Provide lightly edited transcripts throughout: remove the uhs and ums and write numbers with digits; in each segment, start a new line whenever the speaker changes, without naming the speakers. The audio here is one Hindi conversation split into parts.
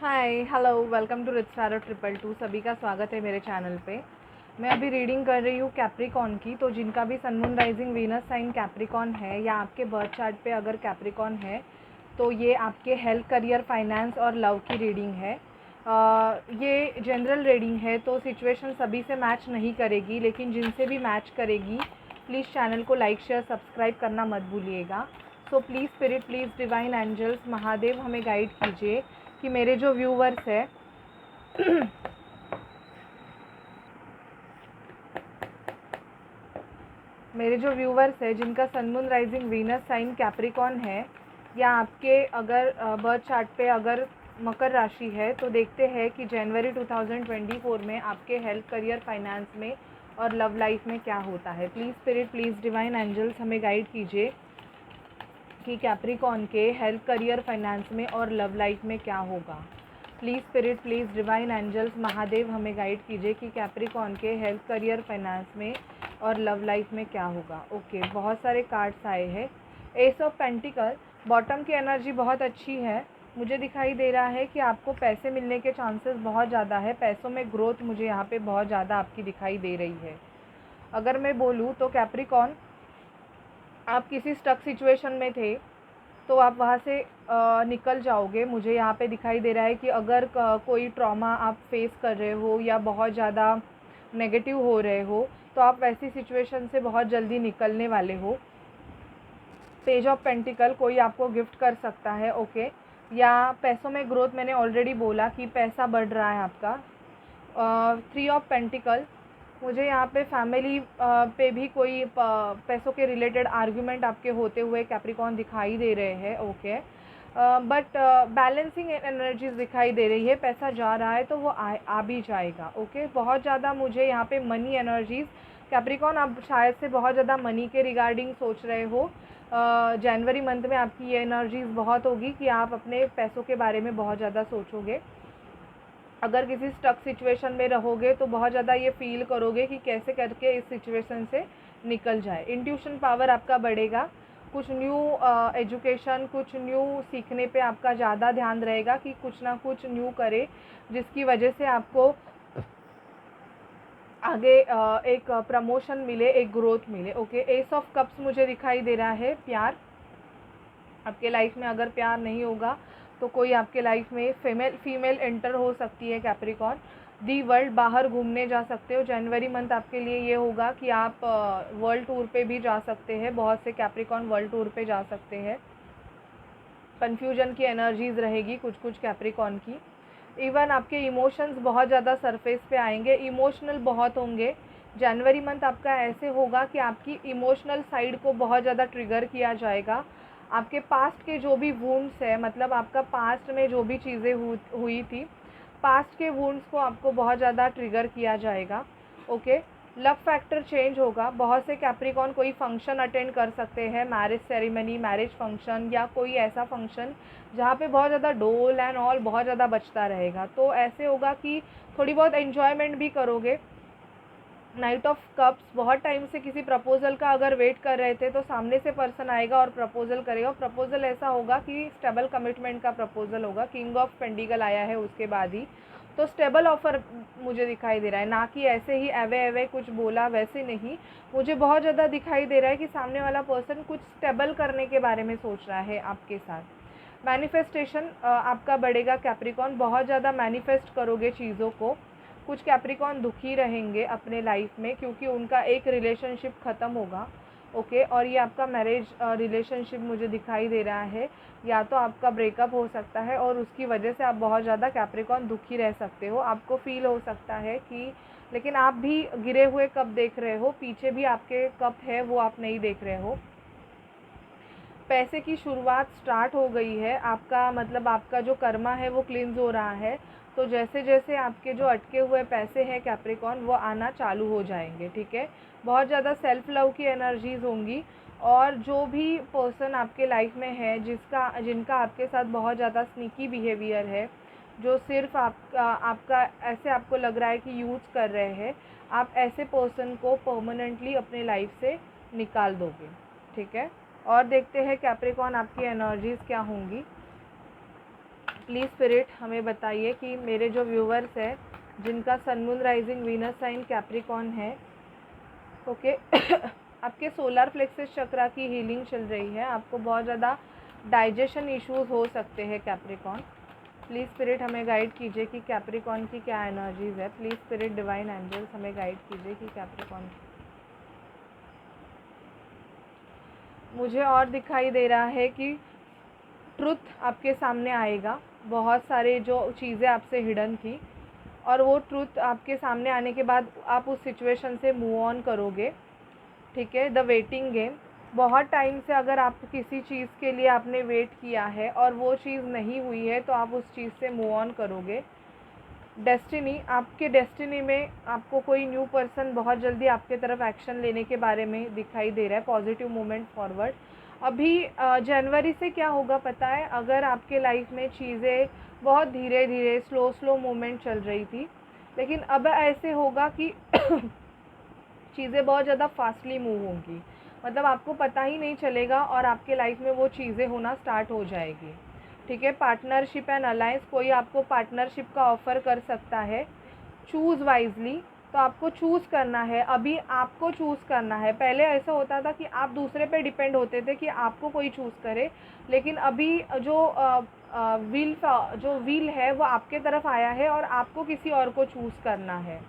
Hi hello welcome to rich tarot 222। सभी का स्वागत है मेरे चैनल पे। मैं अभी रीडिंग कर रही हूँ कैप्रिकॉन की। तो जिनका भी sun moon rising Venus sign Capricorn है या आपके बर्थ चार्ट पे अगर कैप्रिकॉन है तो ये आपके हेल्थ, करियर, फाइनेंस और लव की रीडिंग है। ये जनरल रीडिंग है तो सिचुएशन सभी से मैच नहीं करेगी, लेकिन जिनसे भी मैच करेगी प्लीज़ चैनल को लाइक, शेयर, सब्सक्राइब करना मत भूलिएगा। So please spirit, please divine angels, Mahadev हमें गाइड कीजिए कि मेरे जो व्यूवर्स है मेरे जो व्यूवर्स है जिनका sun moon rising Venus sign Capricorn है या आपके अगर बर्थ चार्ट पे अगर मकर राशि है तो देखते हैं कि जनवरी 2024 में आपके हेल्थ, करियर, फाइनेंस में और लव लाइफ में क्या होता है। Please spirit, please divine angels हमें गाइड कीजिए कि कैप्रिकॉन के हेल्थ, करियर, फाइनेंस में और लव लाइफ में क्या होगा। Please spirit, please divine angels, Mahadev हमें गाइड कीजिए कि कैप्रिकॉन के हेल्थ, करियर, फाइनेंस में और लव लाइफ में क्या होगा। ओके, बहुत सारे कार्ड्स आए हैं। एस ऑफ पेंटिकल, बॉटम की एनर्जी बहुत अच्छी है। मुझे दिखाई दे रहा है कि आपको पैसे मिलने के चांसेस बहुत ज़्यादा है। पैसों में ग्रोथ मुझे यहाँ पे बहुत ज़्यादा आपकी दिखाई दे रही है। अगर मैं बोलूँ तो कैप्रिकॉन, आप किसी स्टक सिचुएशन में थे तो आप वहाँ से निकल जाओगे। मुझे यहाँ पे दिखाई दे रहा है कि अगर कोई ट्रॉमा आप फेस कर रहे हो या बहुत ज़्यादा नेगेटिव हो रहे हो तो आप वैसी सिचुएशन से बहुत जल्दी निकलने वाले हो। पेज ऑफ पेंटिकल, कोई आपको गिफ्ट कर सकता है। ओके, या पैसों में ग्रोथ, मैंने ऑलरेडी बोला कि पैसा बढ़ रहा है आपका। थ्री ऑफ पेंटिकल, मुझे यहाँ पे फैमिली पे भी कोई पैसों के रिलेटेड आर्ग्यूमेंट आपके होते हुए कैप्रिकॉन दिखाई दे रहे हैं। ओके, बट बैलेंसिंग एनर्जीज दिखाई दे रही है। पैसा जा रहा है तो वो आ भी जाएगा। ओके, बहुत ज़्यादा मुझे यहाँ पे मनी एनर्जीज, कैप्रिकॉन आप शायद से बहुत ज़्यादा मनी के रिगार्डिंग सोच रहे हो। जनवरी मंथ में आपकी ये एनर्जीज बहुत होगी कि आप अपने पैसों के बारे में बहुत ज़्यादा सोचोगे। अगर किसी स्टक सिचुएशन में रहोगे तो बहुत ज़्यादा ये फील करोगे कि कैसे करके इस सिचुएशन से निकल जाए। इंट्यूशन पावर आपका बढ़ेगा। कुछ न्यू एजुकेशन, कुछ न्यू सीखने पे आपका ज़्यादा ध्यान रहेगा कि कुछ ना कुछ न्यू करे जिसकी वजह से आपको आगे एक प्रमोशन मिले, एक ग्रोथ मिले। ओके, एस ऑफ कप्स मुझे दिखाई दे रहा है। प्यार, आपके लाइफ में अगर प्यार नहीं होगा तो कोई आपके लाइफ में फीमेल एंटर हो सकती है। कैप्रिकॉन, दी वर्ल्ड, बाहर घूमने जा सकते हो। जनवरी मंथ आपके लिए ये होगा कि आप वर्ल्ड टूर पे भी जा सकते हैं। बहुत से कैप्रिकॉन वर्ल्ड टूर पे जा सकते हैं। कन्फ्यूजन की एनर्जीज रहेगी कुछ कुछ कैप्रिकॉन की। इवन आपके इमोशंस बहुत ज़्यादा सरफेस पे आएंगे, इमोशनल बहुत होंगे। जनवरी मंथ आपका ऐसे होगा कि आपकी इमोशनल साइड को बहुत ज़्यादा ट्रिगर किया जाएगा। आपके पास्ट के जो भी वुंड्स है, मतलब आपका पास्ट में जो भी चीज़ें हुई थी, पास्ट के वुंड्स को आपको बहुत ज़्यादा ट्रिगर किया जाएगा। ओके, लव फैक्टर चेंज होगा। बहुत से कैप्रिकॉन कोई फंक्शन अटेंड कर सकते हैं, मैरिज सेरेमनी, मैरिज फंक्शन या कोई ऐसा फंक्शन जहाँ पे बहुत ज़्यादा डोल एंड ऑल बहुत ज़्यादा बचता रहेगा। तो ऐसे होगा कि थोड़ी बहुत एन्जॉयमेंट भी करोगे। नाइट ऑफ कप्स, बहुत टाइम से किसी प्रपोजल का अगर वेट कर रहे थे तो सामने से पर्सन आएगा और प्रपोजल करेगा। प्रपोजल ऐसा होगा कि स्टेबल कमिटमेंट का प्रपोजल होगा। किंग ऑफ पेंटिकल आया है उसके बाद ही, तो स्टेबल ऑफर मुझे दिखाई दे रहा है, ना कि ऐसे ही एवे एवे कुछ बोला वैसे नहीं। मुझे बहुत ज़्यादा दिखाई दे रहा है कि सामने वाला पर्सन कुछ स्टेबल करने के बारे में सोच रहा है आपके साथ। मैनिफेस्टेशन आपका बढ़ेगा कैप्रिकॉन, बहुत ज़्यादा मैनिफेस्ट करोगे चीज़ों को। कुछ कैप्रिकॉन दुखी रहेंगे अपने लाइफ में क्योंकि उनका एक रिलेशनशिप ख़त्म होगा। ओके, और ये आपका मैरिज रिलेशनशिप मुझे दिखाई दे रहा है, या तो आपका ब्रेकअप हो सकता है और उसकी वजह से आप बहुत ज़्यादा कैप्रिकॉन दुखी रह सकते हो। आपको फील हो सकता है कि, लेकिन आप भी गिरे हुए कप देख रहे हो, पीछे भी आपके कप है वो आप नहीं देख रहे हो। पैसे की शुरुआत स्टार्ट हो गई है। आपका मतलब आपका जो कर्मा है वो क्लींस हो रहा है। तो जैसे जैसे आपके जो अटके हुए पैसे हैं कैप्रिकॉन, वो आना चालू हो जाएंगे। ठीक है, बहुत ज़्यादा सेल्फ लव की एनर्जीज होंगी। और जो भी पर्सन आपके लाइफ में है जिनका आपके साथ बहुत ज़्यादा स्नीकी बिहेवियर है, जो सिर्फ आपका ऐसे आपको लग रहा है कि यूज़ कर रहे हैं, आप ऐसे पर्सन को परमानेंटली अपने लाइफ से निकाल दोगे। ठीक है, और देखते हैं कैप्रिकॉन आपकी एनर्जीज़ क्या होंगी। प्लीज़ स्पिरिट हमें बताइए कि मेरे जो व्यूवर्स हैं जिनका sun moon rising Venus sign Capricorn है, ओके आपके सोलर प्लेक्सस चक्रा की हीलिंग चल रही है, आपको बहुत ज़्यादा डाइजेशन इश्यूज हो सकते हैं कैप्रिकॉर्न। प्लीज़ स्पिरिट हमें गाइड कीजिए कि कैप्रिकॉर्न की क्या एनर्जीज़ है। प्लीज़ स्पिरिट डिवाइन एंजल्स हमें गाइड कीजिए कि कैप्रिकॉर्न की। मुझे और दिखाई दे रहा है कि ट्रुथ आपके सामने आएगा, बहुत सारे जो चीज़ें आपसे हिडन थी और वो ट्रुथ आपके सामने आने के बाद आप उस सिचुएशन से मूव ऑन करोगे, ठीक है। द वेटिंग गेम, बहुत टाइम से अगर आप किसी चीज़ के लिए आपने वेट किया है और वो चीज़ नहीं हुई है तो आप उस चीज़ से मूव ऑन करोगे। डेस्टिनी, आपके डेस्टिनी में आपको कोई न्यू पर्सन बहुत जल्दी आपके तरफ एक्शन लेने के बारे में दिखाई दे रहा है, पॉजिटिव मूवमेंट फॉरवर्ड। अभी जनवरी से क्या होगा पता है, अगर आपके लाइफ में चीज़ें बहुत धीरे धीरे स्लो मूवमेंट चल रही थी, लेकिन अब ऐसे होगा कि चीज़ें बहुत ज़्यादा फास्टली मूव होंगी, मतलब आपको पता ही नहीं चलेगा और आपके लाइफ में वो चीज़ें होना स्टार्ट हो जाएगी, ठीक है। पार्टनरशिप एंड अलायंस, कोई आपको पार्टनरशिप का ऑफ़र कर सकता है। चूज़ वाइजली, तो आपको चूज़ करना है, अभी आपको चूज़ करना है। पहले ऐसा होता था कि आप दूसरे पे डिपेंड होते थे कि आपको कोई चूज़ करे, लेकिन अभी जो व्हील है वो आपके तरफ आया है और आपको किसी और को चूज़ करना है,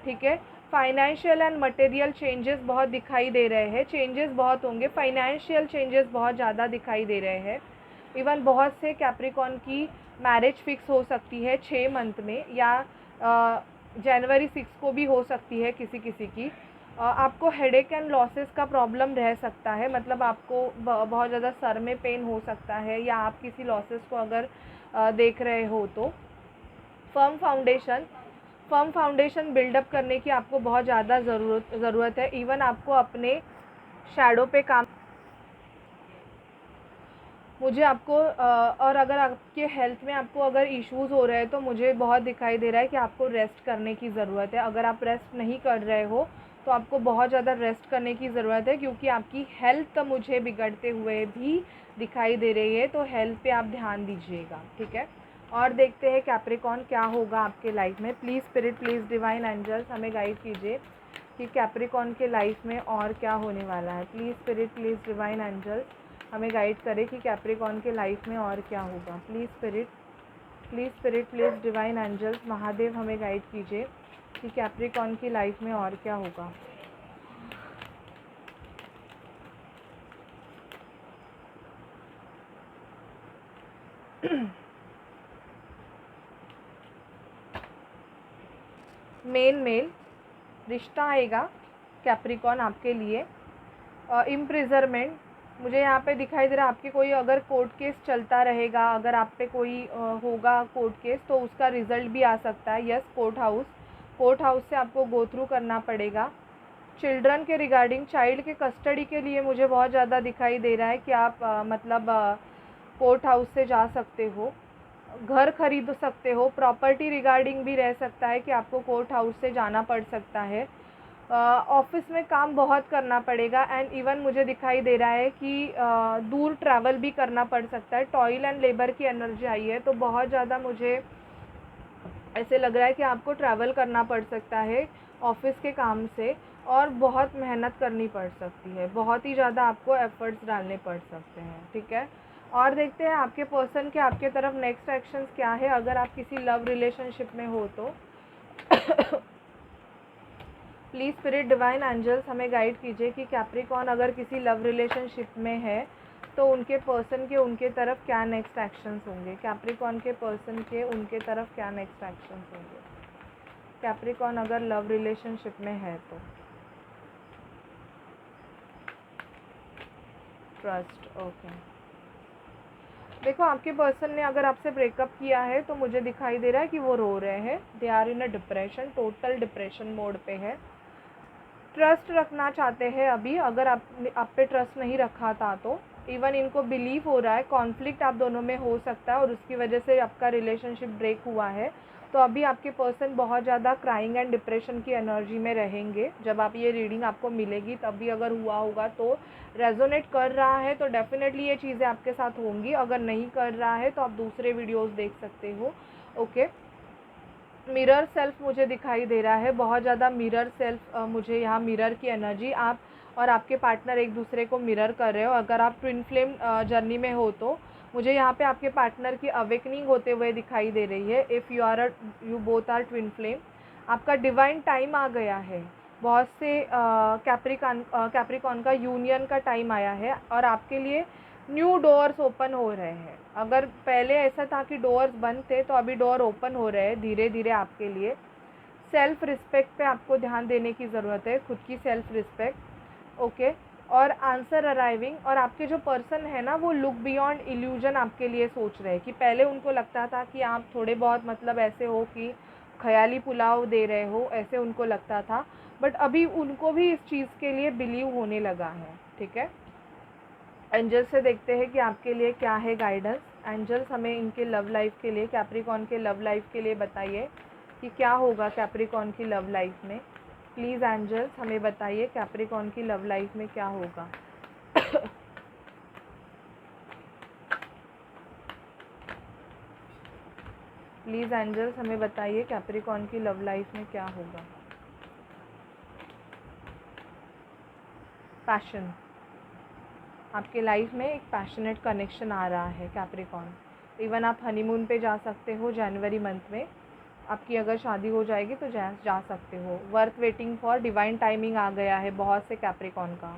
ठीक है। फाइनेंशियल एंड मटेरियल चेंजेस बहुत दिखाई दे रहे हैं, चेंजेस बहुत होंगे, फाइनेंशियल चेंजेस बहुत ज़्यादा दिखाई दे रहे हैं। इवन बहुत से कैप्रिकॉर्न की मैरिज फिक्स हो सकती है 6 मंथ में, या जनवरी 6 को भी हो सकती है किसी किसी की। आपको हेडेक एंड लॉसेस का प्रॉब्लम रह सकता है, मतलब आपको बहुत ज़्यादा सर में पेन हो सकता है, या आप किसी लॉसेस को अगर देख रहे हो तो। फर्म फाउंडेशन बिल्डअप करने की आपको बहुत ज़्यादा ज़रूरत है। इवन आपको अपने शैडो पे काम, मुझे आपको और अगर आपके हेल्थ में आपको अगर इश्यूज़ हो रहे हैं तो मुझे बहुत दिखाई दे रहा है कि आपको रेस्ट करने की ज़रूरत है। अगर आप रेस्ट नहीं कर रहे हो तो आपको बहुत ज़्यादा रेस्ट करने की ज़रूरत है, क्योंकि आपकी हेल्थ मुझे बिगड़ते हुए भी दिखाई दे रही है, तो हेल्थ पे आप ध्यान दीजिएगा, ठीक है। और देखते हैं कैप्रिकॉर्न क्या होगा आपके लाइफ में। Please spirit, please divine angels हमें गाइड कीजिए कि कैप्रिकॉर्न के लाइफ में और क्या होने वाला है। Please spirit, please divine angels हमें गाइड करें कि कैप्रिकॉर्न के लाइफ में और क्या होगा। Please spirit, please divine angels Mahadev हमें गाइड कीजिए कि कैप्रिकॉर्न की लाइफ में और क्या होगा। मेल रिश्ता आएगा कैप्रिकॉर्न आपके लिए। इम्प्रिजरमेंट, मुझे यहाँ पे दिखाई दे रहा है आपके कोई अगर कोर्ट केस चलता रहेगा, अगर आप पे कोई होगा कोर्ट केस, तो उसका रिज़ल्ट भी आ सकता है। यस, कोर्ट हाउस से आपको गो थ्रू करना पड़ेगा। चिल्ड्रन के रिगार्डिंग, चाइल्ड के कस्टडी के लिए मुझे बहुत ज़्यादा दिखाई दे रहा है कि आप कोर्ट हाउस से जा सकते हो, घर खरीद सकते हो। प्रॉपर्टी रिगार्डिंग भी रह सकता है कि आपको कोर्ट हाउस से जाना पड़ सकता है। ऑफिस में काम बहुत करना पड़ेगा, एंड इवन मुझे दिखाई दे रहा है कि दूर ट्रैवल भी करना पड़ सकता है। टॉयल एंड लेबर की एनर्जी आई है, तो बहुत ज़्यादा मुझे ऐसे लग रहा है कि आपको ट्रैवल करना पड़ सकता है ऑफिस के काम से, और बहुत मेहनत करनी पड़ सकती है, बहुत ही ज़्यादा आपको एफर्ट्स डालने पड़ सकते हैं, ठीक है। और देखते हैं आपके पर्सन के आपके तरफ नेक्स्ट एक्शंस क्या है अगर आप किसी लव रिलेशनशिप में हो तो। प्लीज़ स्पिरिट डिवाइन एंजल्स हमें गाइड कीजिए कि कैप्रिकॉर्न अगर किसी लव रिलेशनशिप में है तो उनके पर्सन के उनके तरफ क्या नेक्स्ट एक्शंस होंगे। कैप्रिकॉर्न के पर्सन के उनके तरफ क्या नेक्स्ट एक्शंस होंगे, कैप्रिकॉर्न अगर लव रिलेशनशिप में है तो। Trust, okay. देखो, आपके पर्सन ने अगर आपसे ब्रेकअप किया है तो मुझे दिखाई दे रहा है कि वो रो रहे हैं। They are in a depression, total depression mode पे है। ट्रस्ट रखना चाहते हैं अभी, अगर आप पे ट्रस्ट नहीं रखा था तो। इवन इनको बिलीव हो रहा है कॉन्फ्लिक्ट आप दोनों में हो सकता है और उसकी वजह से आपका रिलेशनशिप ब्रेक हुआ है। तो अभी आपके पर्सन बहुत ज़्यादा क्राइंग एंड डिप्रेशन की एनर्जी में रहेंगे। जब आप ये रीडिंग आपको मिलेगी तब भी अगर हुआ होगा तो रेजोनेट कर रहा है तो डेफिनेटली ये चीज़ें आपके साथ होंगी। अगर नहीं कर रहा है तो आप दूसरे वीडियोस देख सकते हो। ओके, मिरर सेल्फ मुझे दिखाई दे रहा है, बहुत ज़्यादा मिरर सेल्फ। मुझे यहाँ मिरर की एनर्जी, आप और आपके पार्टनर एक दूसरे को मिरर कर रहे हो। अगर आप ट्विन फ्लेम जर्नी में हो तो मुझे यहाँ पे आपके पार्टनर की अवेकनिंग होते हुए दिखाई दे रही है। If you both are twin flame, आपका डिवाइन टाइम आ गया है। बहुत से कैप्रिकॉन का यूनियन का टाइम आया है और आपके लिए न्यू डोर्स ओपन हो रहे हैं। अगर पहले ऐसा था कि डोर्स बंद थे तो अभी डोर ओपन हो रहे हैं धीरे धीरे आपके लिए। सेल्फ रिस्पेक्ट पे आपको ध्यान देने की ज़रूरत है, खुद की सेल्फ रिस्पेक्ट। ओके, और आंसर अराइविंग। और आपके जो पर्सन है ना वो लुक बियॉन्ड इल्यूजन आपके लिए सोच रहे हैं कि पहले उनको लगता था कि आप थोड़े बहुत मतलब ऐसे हो कि ख्याली पुलाव दे रहे हो, ऐसे उनको लगता था, बट अभी उनको भी इस चीज़ के लिए बिलीव होने लगा है। ठीक है, एंजल से देखते हैं कि आपके लिए क्या है गाइडेंस। एंजल्स हमें इनके लव लाइफ के लिए, कैप्रिकॉन के लव लाइफ के लिए बताइए कि क्या होगा कैप्रिकॉन की लव लाइफ में। प्लीज़ एंजल्स हमें बताइए कैप्रिकॉन की लव लाइफ में क्या होगा। प्लीज़ एंजल्स हमें बताइए कैप्रिकॉन की लव लाइफ में क्या होगा। पैशन, आपके लाइफ में एक पैशनेट कनेक्शन आ रहा है कैप्रिकॉन। इवन आप हनीमून पे जा सकते हो जनवरी मंथ में, आपकी अगर शादी हो जाएगी तो जा सकते हो। Worth waiting for, divine timing आ गया है बहुत से कैप्रिकॉन का।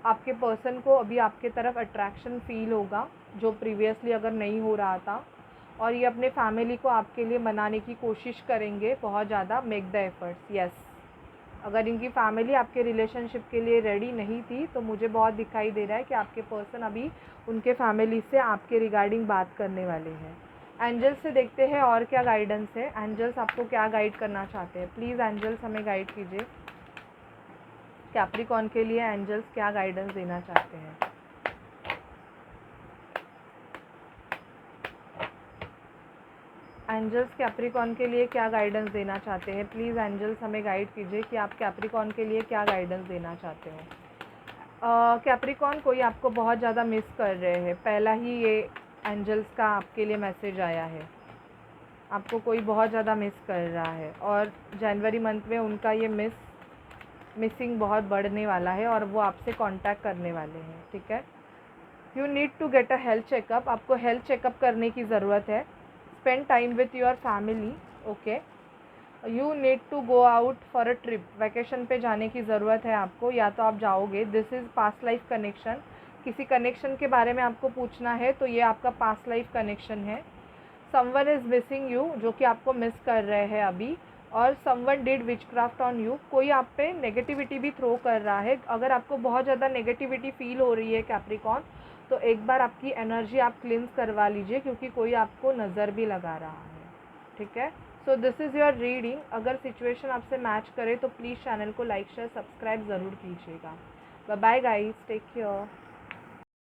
आपके पर्सन को अभी आपके तरफ अट्रैक्शन फील होगा जो प्रीवियसली अगर नहीं हो रहा था, और ये अपने फैमिली को आपके लिए मनाने की कोशिश करेंगे बहुत ज़्यादा। Make the efforts, yes. अगर इनकी फैमिली आपके रिलेशनशिप के लिए रेडी नहीं थी तो मुझे बहुत दिखाई दे रहा है कि आपके पर्सन अभी उनके फैमिली से आपके रिगार्डिंग बात करने वाले हैं। एंजल्स से देखते हैं और क्या गाइडेंस है। एंजल्स आपको क्या गाइड करना चाहते हैं, प्लीज़ एंजल्स हमें गाइड कीजिए। कैप्रिकॉन के लिए एंजल्स क्या गाइडेंस देना चाहते हैं। एंजल्स कैप्रिकॉन के लिए क्या गाइडेंस देना चाहते हैं। प्लीज़ एंजल्स हमें गाइड कीजिए कि आप कैप्रिकॉन के लिए क्या गाइडेंस देना चाहते हो। कैप्रिकॉन कोई आपको बहुत ज़्यादा मिस कर रहे हैं, पहला ही ये एंजल्स का आपके लिए मैसेज आया है। आपको कोई बहुत ज़्यादा मिस कर रहा है और जनवरी मंथ में उनका ये मिसिंग बहुत बढ़ने वाला है और वो आपसे कांटेक्ट करने वाले हैं। ठीक है, you need to get a health checkup, आपको हेल्थ चेकअप करने की ज़रूरत है। Spend time with your family. Okay, you need to go out for a trip, vacation पे जाने की ज़रूरत है आपको, या तो आप जाओगे। This is past life connection, किसी कनेक्शन के बारे में आपको पूछना है तो ये आपका पास्ट लाइफ कनेक्शन है। समवन इज़ मिसिंग यू, जो कि आपको मिस कर रहे हैं अभी, और someone did witchcraft on you, कोई आप पे नेगेटिविटी भी थ्रो कर रहा है। अगर आपको बहुत ज़्यादा नेगेटिविटी फील हो रही है कैप्रिकॉन, तो एक बार आपकी एनर्जी आप क्लींस करवा लीजिए क्योंकि कोई आपको नज़र भी लगा रहा है। ठीक है, so this is your reading. अगर सिचुएशन आपसे मैच करे तो प्लीज़ चैनल को लाइक शेयर सब्सक्राइब ज़रूर कीजिएगा। Bye bye guys, take care.